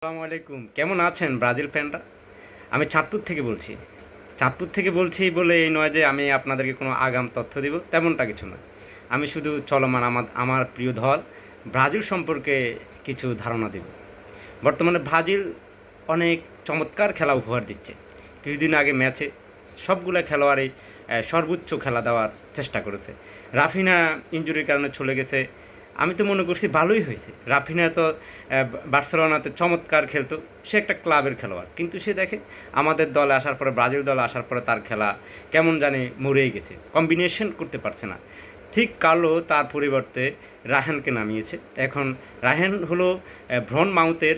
আসসালামু আলাইকুম, কেমন আছেন ব্রাজিল ফ্যানরা? আমি চাঁদপুর থেকে বলছি। চাঁদপুর থেকে বলছি বলে এই নয় যে আমি আপনাদেরকে কোনো আগাম তথ্য দিব, তেমনটা কিছু না। আমি শুধু চলমান আমার প্রিয় দল ব্রাজিল সম্পর্কে কিছু ধারণা দেব। বর্তমানে ব্রাজিল অনেক চমৎকার খেলা উপহার দিচ্ছে। কিছুদিন আগে ম্যাচে সবগুলা খেলোয়াড়ই সর্বোচ্চ খেলা দেওয়ার চেষ্টা করেছে। রাফিনা ইনজুরির কারণে চলে গেছে। আমি তো মনে করছি ভালোই হয়েছে। রাফিনা তো বার্সেলোনাতে চমৎকার খেলতো। সে একটা ক্লাবের খেলোয়াড়। কিন্তু সে দেখে আমাদের দলে আসার পরে, ব্রাজিল দলে আসার পরে তার খেলা কেমন জানি মরেই গেছে। কম্বিনেশন করতে পারছে না। ঠিক কালো তার পরিবর্তে রায়হানকে নামিয়েছে। এখন রায়হান হলো ভ্রন মাউথের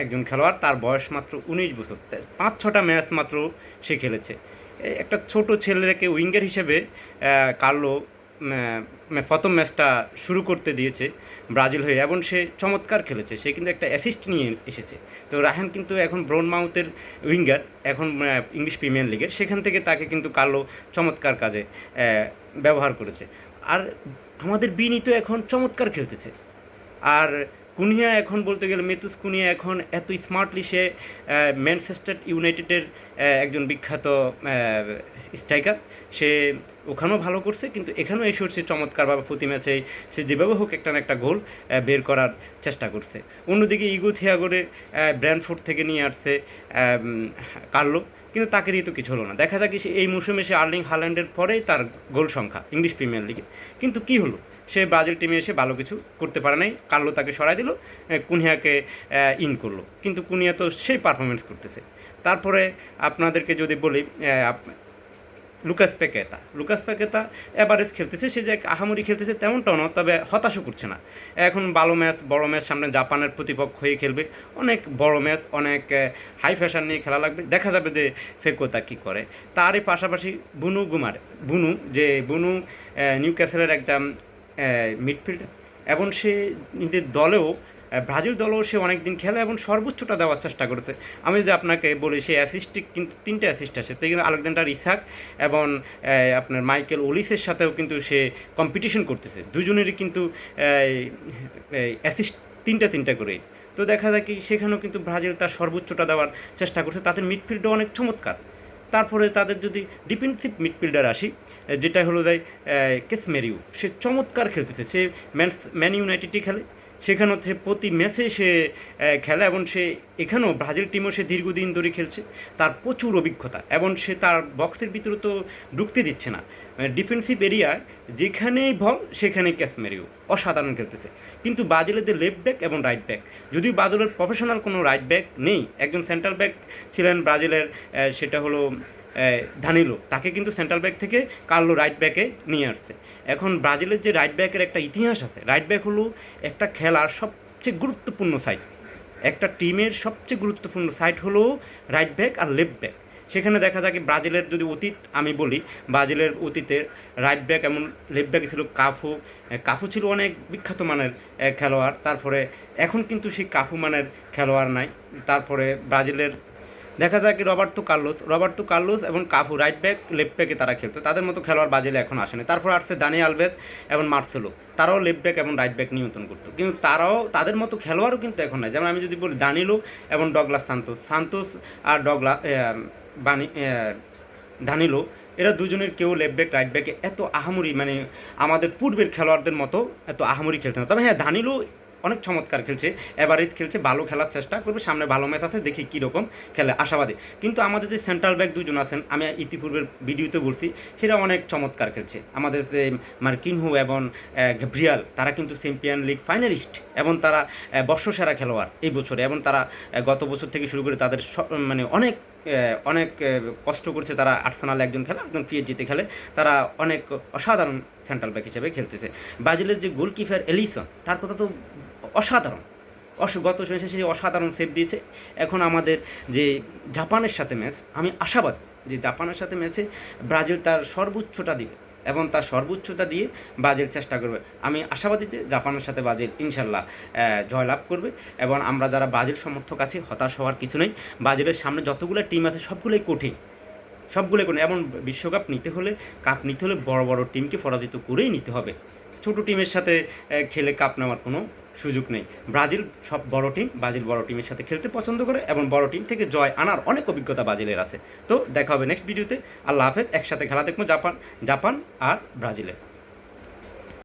একজন খেলোয়াড়। তার বয়স মাত্র ১৯ বছর। ৫-৬টা ম্যাচ মাত্র সে খেলেছে। একটা ছোট ছেলেকে উইঙ্গার হিসেবে কার্লো প্রথম ম্যাচটা শুরু করতে দিয়েছে ব্রাজিল হয়ে, এবং সে চমৎকার খেলেছে। সে কিন্তু একটা অ্যাসিস্ট নিয়ে এসেছে। তো রায়হান কিন্তু এখন ব্রনমাউথের উইঙ্গার, এখন ইংলিশ প্রিমিয়ার লিগের। সেখান থেকে তাকে কিন্তু কার্লো চমৎকার কাজে ব্যবহার করেছে। আর আমাদের বিনি তো এখন চমৎকার খেলতেছে। আর কুনিয়া এখন বলতে গেলে মেতুস কুনিয়া এখন এত স্মার্টলি সে ম্যানচেস্টার ইউনাইটেডের একজন বিখ্যাত স্ট্রাইকার। সে ওখানেও ভালো করছে, কিন্তু এখানেও এসে সে চমৎকারভাবে প্রতি ম্যাচে সে যেভাবে হোক একটা না একটা গোল বের করার চেষ্টা করছে। অন্যদিকে ইগো থিয়াগোরে ব্র্যান্ডফোর্ড থেকে নিয়ে আসছে কার্লো, কিন্তু তাকে দিয়ে তো কিছু হলো না। দেখা যাক সে এই মৌসুমে সে আর্লিং হাল্যান্ডের পরেই তার গোল সংখ্যা ইংলিশ প্রিমিয়ার লিগে। কিন্তু কী হলো, সে ব্রাজিল টিমে এসে ভালো কিছু করতে পারে নাই। কার্লো তাকে সরাই দিল, কুনিয়াকে ইন করলো, কিন্তু কুনিয়া তো সেই পারফরমেন্স করতেছে। তারপরে আপনাদেরকে যদি বলি লুকাস প্যাকেতা এভারেজ খেলতেছে। সে যে আহামরি খেলতেছে তেমনটাও না, তবে হতাশও করছে না। এখন ভালো ম্যাচ, বড় ম্যাচ সামনে জাপানের প্রতিপক্ষ হয়ে খেলবে। অনেক বড় ম্যাচ, অনেক হাই ফ্যাশন নিয়ে খেলা লাগবে। দেখা যাবে যে ফেকোতা কী করে। তারই পাশাপাশি বুনু নিউ ক্যাসেলের একটা মিডফিল্ডার, এবং সে নিজের দলেও ব্রাজিল দলেও সে অনেক দিন খেলে এবং সর্বোচ্চটা দেওয়ার চেষ্টা করেছে। আমি যদি আপনাকে বলি, সে অ্যাসিস্টে কিন্তু 3টে অ্যাসিস্ট আছে। তো কিন্তু আলেকজান্ডার ইসাক এবং আপনার মাইকেল ওলিসের সাথেও কিন্তু সে কম্পিটিশন করতেছে। দুজনেরই কিন্তু অ্যাসিস্ট 3টা করেই। তো দেখা যায় কি সেখানেও কিন্তু ব্রাজিল তার সর্বোচ্চটা দেওয়ার চেষ্টা করছে। তাদের মিডফিল্ডও অনেক চমৎকার। তারপরে তাদের যদি ডিফেন্সিভ মিডফিল্ডার আসি, যেটা হলো কেসমেরিও, সে চমৎকার খেলতেছে। সে ম্যান ইউনাইটেডই খেলে, সেখানে হচ্ছে প্রতি ম্যাচে সে খেলে, এবং সে এখানেও ব্রাজিল টিমও সে দীর্ঘদিন ধরে খেলছে। তার প্রচুর অভিজ্ঞতা, এবং সে তার বক্সের ভিতরে তো ঢুকতে দিচ্ছে না। ডিফেন্সিভ এরিয়ায় যেখানেই বল সেখানেই ক্যাসমেরিও অসাধারণ খেলতেছে। কিন্তু ব্রাজিলের যে লেফট ব্যাক এবং রাইট ব্যাক, যদিও ব্রাজিলের প্রফেশনাল কোনো রাইট ব্যাক নেই, একজন সেন্ট্রাল ব্যাক ছিলেন ব্রাজিলের, সেটা হলো দানিলো। তাকে কিন্তু সেন্ট্রাল ব্যাক থেকে কার্লো রাইট ব্যাকে নিয়ে আসছে। এখন ব্রাজিলের যে রাইট ব্যাকের একটা ইতিহাস আছে। রাইট ব্যাক হলো একটা খেলার সবচেয়ে গুরুত্বপূর্ণ সাইড। একটা টিমের সবচেয়ে গুরুত্বপূর্ণ সাইড হলো রাইট ব্যাক আর লেফট ব্যাক। সেখানে দেখা যায় কি ব্রাজিলের যদি অতীত আমি বলি, ব্রাজিলের অতীতে রাইট ব্যাক এবং লেফট ব্যাকে ছিল কাফু ছিল অনেক বিখ্যাত মানের খেলোয়াড়। তারপরে এখন কিন্তু সেই কাফু মানের খেলোয়াড় নাই। তারপরে ব্রাজিলের দেখা যায় কি রবার্তো কার্লোস এবং কাফু রাইট ব্যাক লেফট ব্যাকে তারা খেলতো। তাদের মতো খেলোয়াড় ব্রাজিলে এখন আসেনি। তারপর আসছে দানি আলভেজ এবং মার্সেলো, তারাও লেফট ব্যাক এবং রাইট ব্যাক নিয়ন্ত্রণ করতো, কিন্তু তাদের মতো খেলোয়াড়ও কিন্তু এখন নাই। যেমন আমি যদি বলি দানিলো এবং ডগলাস সান্তোস আর দানিলো, এরা দুজনের কেউ লেফট ব্যাক রাইট ব্যাকে এত আহামরি, মানে আমাদের পূর্বের খেলোয়াড়দের মতো এত আহামরি খেলছে না। তবে হ্যাঁ, দানিলো অনেক চমৎকার খেলছে, এভারেজ খেলছে, ভালো খেলার চেষ্টা করবে। সামনে ভালো ম্যাচ আছে, দেখি কীরকম খেলে, আশাবাদী। কিন্তু আমাদের যে সেন্ট্রাল ব্যাক দুজন আছেন, আমি ইতিপূর্বের ভিডিওতে বলছি, সেটা অনেক চমৎকার খেলছে। আমাদের যে মার্কিনহো এবং গ্যাব্রিয়াল, তারা কিন্তু চ্যাম্পিয়ন লিগ ফাইনালিস্ট, এবং তারা বর্ষসেরা খেলোয়াড় এই বছরে, এবং তারা গত বছর থেকে শুরু করে তাদের মানে অনেক কষ্ট করছে। তারা আর্সেনালে একজন খেলে, একজন পিএসজিতে খেলে। তারা অনেক অসাধারণ সেন্ট্রাল ব্যাক হিসেবে খেলতেছে। ব্রাজিলের যে গোলকিপার এলিসন, তার কথা তো অসাধারণ। গত ম্যাচে সে অসাধারণ সেভ দিয়েছে। এখন আমাদের যে জাপানের সাথে ম্যাচ, আমি আশাবাদী যে জাপানের সাথে ম্যাচে ব্রাজিল তার সর্বোচ্চটা দিবে, এবং তার সর্বোচ্চতা দিয়ে ব্রাজিল চেষ্টা করবে। আমি আশাবাদী যে জাপানের সাথে ব্রাজিল ইনশাল্লাহ জয়লাভ করবে। এবং আমরা যারা ব্রাজিল সমর্থক আছি, হতাশ হওয়ার কিছু নেই। ব্রাজিলের সামনে যতগুলো টিম আছে সবগুলোই কঠিন। এমন বিশ্বকাপ নিতে হলে, কাপ নিতে হলে বড় বড় টিমকে পরাজিত করেই নিতে হবে। ছোটো টিমের সাথে খেলে কাপ নেওয়ার কোনো সুযোগ নেই। ব্রাজিল সব বড় টিম, ব্রাজিল বড় টিমের সাথে খেলতে পছন্দ করে এবং বড় টিম থেকে জয় আনার অনেক অভিজ্ঞতা ব্রাজিলের আছে। তো দেখা হবে নেক্সট ভিডিওতে। আল্লাহ হাফেজ। একসাথে খেলা দেখবো জাপান আর ব্রাজিলের।